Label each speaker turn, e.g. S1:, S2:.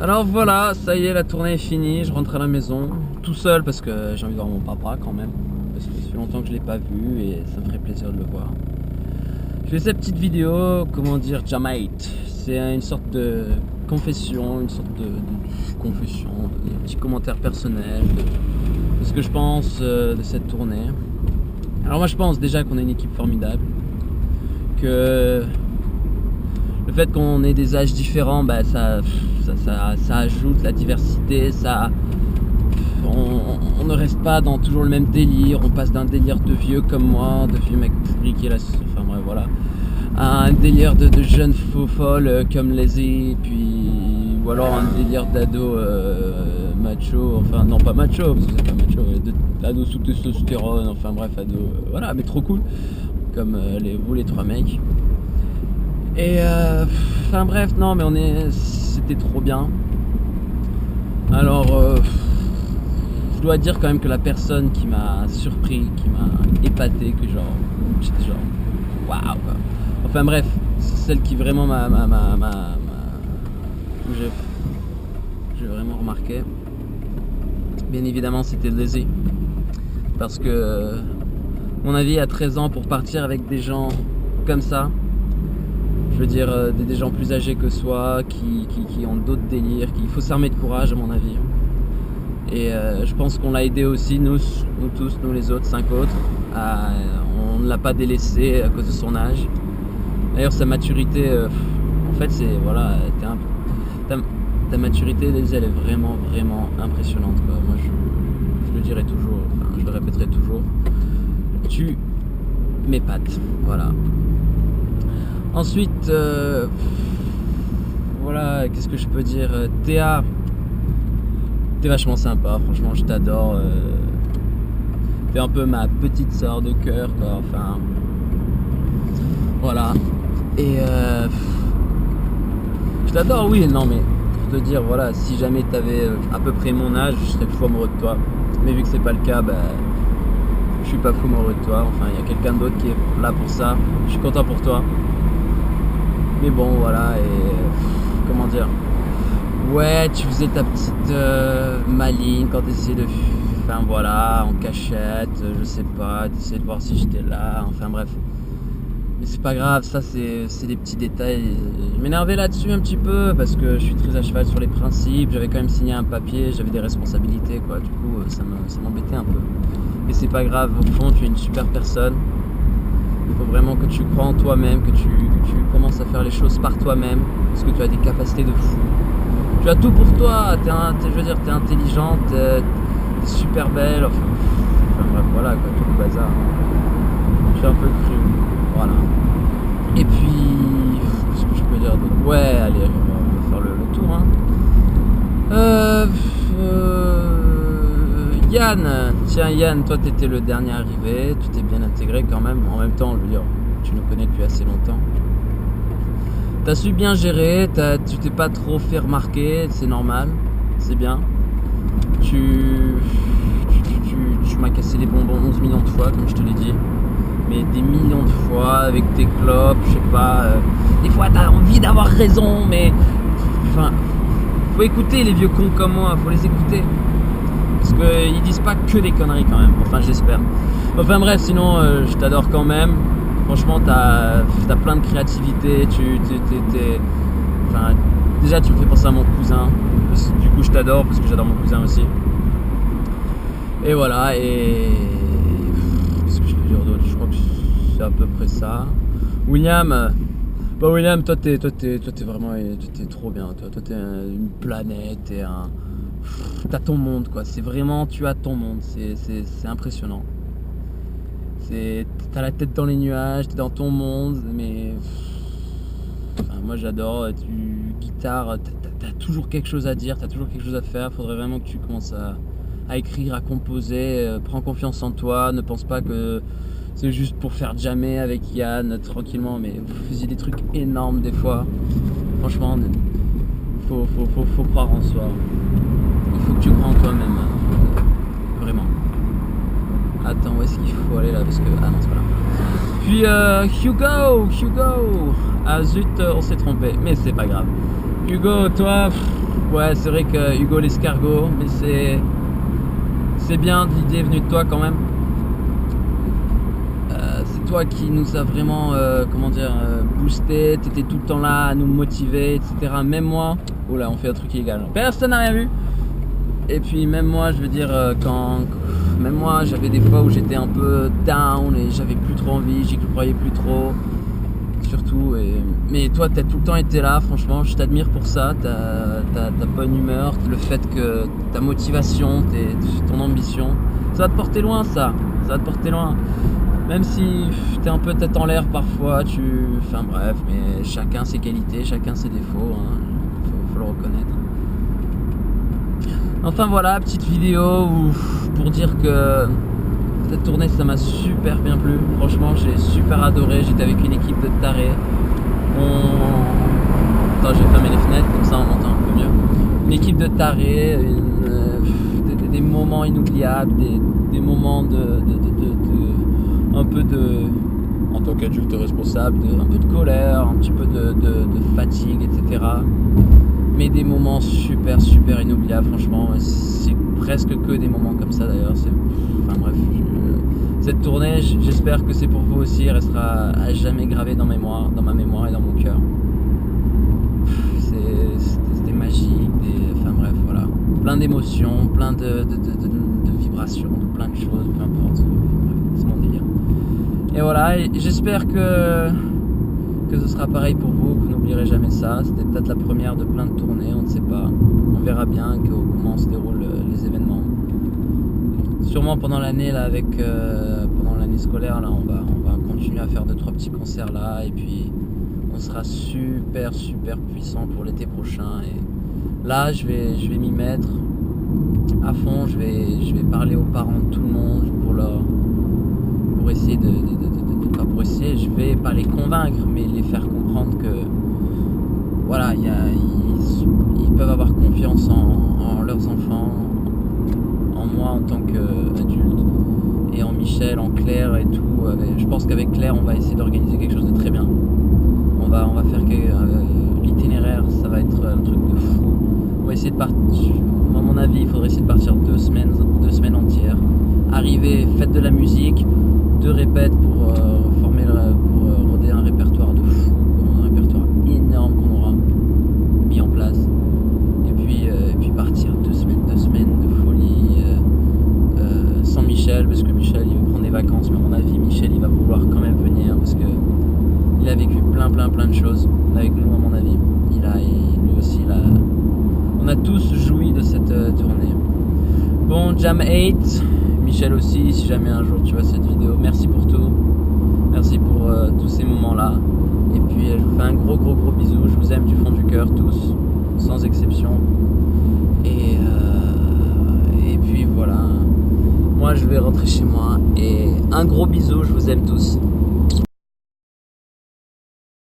S1: Alors voilà, ça y est, la tournée est finie, je rentre à la maison, tout seul parce que j'ai envie de voir mon papa quand même, parce que ça fait longtemps que je l'ai pas vu et ça me ferait plaisir de le voir. Je fais cette petite vidéo, comment dire, Jamite, c'est une sorte de confession, un petit commentaire personnel de ce que je pense de cette tournée. Alors moi je pense déjà qu'on a une équipe formidable, que le fait qu'on ait des âges différents, bah, ça ajoute la diversité, on ne reste pas dans toujours le même délire, on passe d'un délire de vieux comme moi, de vieux mec pourri qui est là, enfin bref voilà, à un délire de jeunes faux folles comme Lazy, puis ou alors un délire d'ado macho, enfin non pas macho, parce que c'est pas macho, d'ado sous testostérone, enfin bref ado, voilà, mais trop cool, comme vous les trois mecs. Et enfin bref, non mais c'était trop bien. Alors je dois dire quand même que la personne qui m'a surpris, qui m'a épaté, que genre j'étais genre waouh quoi. Enfin bref, c'est celle qui vraiment j'ai vraiment remarqué. Bien évidemment c'était Lazy. Parce que mon avis à 13 ans pour partir avec des gens comme ça, je veux dire des gens plus âgés que soi, qui ont d'autres délires, il faut s'armer de courage à mon avis. Et je pense qu'on l'a aidé aussi, nous tous, nous les autres, 5 autres, on ne l'a pas délaissé à cause de son âge. D'ailleurs sa maturité, en fait c'est, voilà, ta maturité, elle est vraiment impressionnante quoi. Moi je le dirai toujours, enfin, je le répéterai toujours, tu m'épates, voilà. Ensuite, voilà, qu'est-ce que je peux dire, Théa, t'es vachement sympa, franchement, je t'adore. T'es un peu ma petite sœur de cœur, quoi, enfin, voilà. Et je t'adore, oui, non, mais pour te dire, voilà, si jamais t'avais à peu près mon âge, je serais fou amoureux de toi. Mais vu que c'est pas le cas, bah, je suis pas fou amoureux de toi. Enfin, il y a quelqu'un d'autre qui est là pour ça. Je suis content pour toi. Mais bon, voilà, et comment dire, ouais, tu faisais ta petite maligne quand t'essayais de, enfin voilà, en cachette, je sais pas, t'essayais de voir si j'étais là, enfin bref. Mais c'est pas grave, ça c'est des petits détails. Je m'énervais là-dessus un petit peu parce que je suis très à cheval sur les principes, j'avais quand même signé un papier, j'avais des responsabilités quoi, du coup ça m'embêtait un peu. Mais c'est pas grave, au fond tu es une super personne. Il faut vraiment que tu crois en toi-même, que tu commences à faire les choses par toi-même, parce que tu as des capacités de fou. Tu as tout pour toi, je veux dire, t'es intelligente, t'es super belle, enfin bref, voilà quoi, tout le bazar. Je suis un peu cru, voilà. Et puis, qu'est-ce que je peux dire d'autre ? Ouais, allez, on va faire le tour, hein. Yann, tiens Yann, toi t'étais le dernier arrivé, tu t'es bien intégré quand même, en même temps, je veux dire, tu nous connais depuis assez longtemps. T'as su bien gérer, tu t'es pas trop fait remarquer, c'est normal, c'est bien. Tu m'as cassé les bonbons 11 millions de fois, comme je te l'ai dit. Mais des millions de fois, avec tes clopes, je sais pas. Des fois t'as envie d'avoir raison, mais... Enfin, faut écouter les vieux cons comme moi, faut les écouter. Parce qu'ils disent pas que des conneries quand même, enfin j'espère. Enfin bref, sinon je t'adore quand même. Franchement t'as plein de créativité, enfin, déjà tu me fais penser à mon cousin. Du coup je t'adore parce que j'adore mon cousin aussi. Et voilà, et... Qu'est-ce que je peux dire d'autre ? Je crois que c'est à peu près ça. William, toi t'es vraiment, t'es trop bien. Toi t'es une planète et t'as ton monde quoi, c'est vraiment, tu as ton monde, c'est impressionnant. T'as la tête dans les nuages, t'es dans ton monde, mais enfin, moi j'adore, guitare, t'as toujours quelque chose à dire, t'as toujours quelque chose à faire, faudrait vraiment que tu commences à écrire, à composer, prends confiance en toi, ne pense pas que c'est juste pour faire jammer avec Yann tranquillement, mais vous faisiez des trucs énormes des fois, franchement, faut croire en soi. Il faut que tu crois en toi-même, vraiment. Attends, où est-ce qu'il faut aller là ? Parce que... Ah non, c'est pas là. Puis Hugo. Ah zut, on s'est trompé, mais c'est pas grave. Hugo, toi, Ouais, c'est vrai que Hugo l'escargot, mais c'est bien, l'idée est venue de toi quand même. C'est toi qui nous a vraiment, boosté, t'étais tout le temps là à nous motiver, etc. Même moi, oh là, on fait un truc illégal. Personne n'a rien vu. Et puis même moi, je veux dire, même moi, j'avais des fois où j'étais un peu down et j'avais plus trop envie, j'y croyais plus trop. Surtout, mais toi t'as tout le temps été là, franchement je t'admire pour ça, ta bonne humeur, le fait que ta motivation, ton ambition, ça va te porter loin, ça va te porter loin, même si t'es un peu tête en l'air parfois, enfin bref, mais chacun ses qualités, chacun ses défauts, hein. Faut le reconnaître. Enfin voilà, petite vidéo pour dire que cette tournée ça m'a super bien plu, franchement j'ai super adoré, j'étais avec une équipe de tarés. Attends, je vais fermer les fenêtres comme ça on m'entend un peu mieux. Une équipe de tarés, des moments inoubliables, des moments un peu de, en tant qu'adulte responsable, un peu de colère, un petit peu de fatigue, etc. Mais des moments super inoubliables, franchement, c'est presque que des moments comme ça d'ailleurs, enfin bref, cette tournée, j'espère que c'est pour vous aussi, elle restera à jamais gravée dans ma mémoire et dans mon cœur. C'était magique, enfin bref, voilà, plein d'émotions, plein de vibrations, de plein de choses, peu importe, c'est mon délire. Et voilà, et j'espère que ce sera pareil pour vous, que vous n'oublierez jamais ça. C'était peut-être la première de plein de tournées, on ne sait pas. On verra bien comment se déroulent les événements. Sûrement pendant l'année là, pendant l'année scolaire là, on va continuer à faire 2-3 petits concerts là, et puis on sera super puissant pour l'été prochain. Et là, je vais m'y mettre à fond. Je vais parler aux parents de tout le monde pour essayer pas pour essayer, je vais pas les convaincre, mais les faire comprendre que voilà, ils peuvent avoir confiance en leurs enfants, en moi en tant qu'adulte, et en Michel, en Claire et tout. Je pense qu'avec Claire, on va essayer d'organiser quelque chose de très bien. On va faire l'itinéraire, ça va être un truc de fou. On va essayer de partir, à mon avis, il faudrait essayer de partir 2 semaines entières. Arriver, fête de la musique, 2 répètes pour roder un répertoire de fou, un répertoire énorme qu'on aura mis en place, et puis partir 2 semaines de folie, sans Michel, parce que Michel il veut prendre des vacances, mais à mon avis Michel il va vouloir quand même venir parce que il a vécu plein de choses avec nous, à mon avis. Lui aussi on a tous joui de cette tournée. Bon, Jam 8, Michel aussi, si jamais un jour tu vois cette vidéo, merci pour tout. Merci pour tous ces moments-là. Et puis je vous fais un gros bisou. Je vous aime du fond du cœur tous, sans exception. Et puis voilà. Moi je vais rentrer chez moi. Et un gros bisou, je vous aime tous.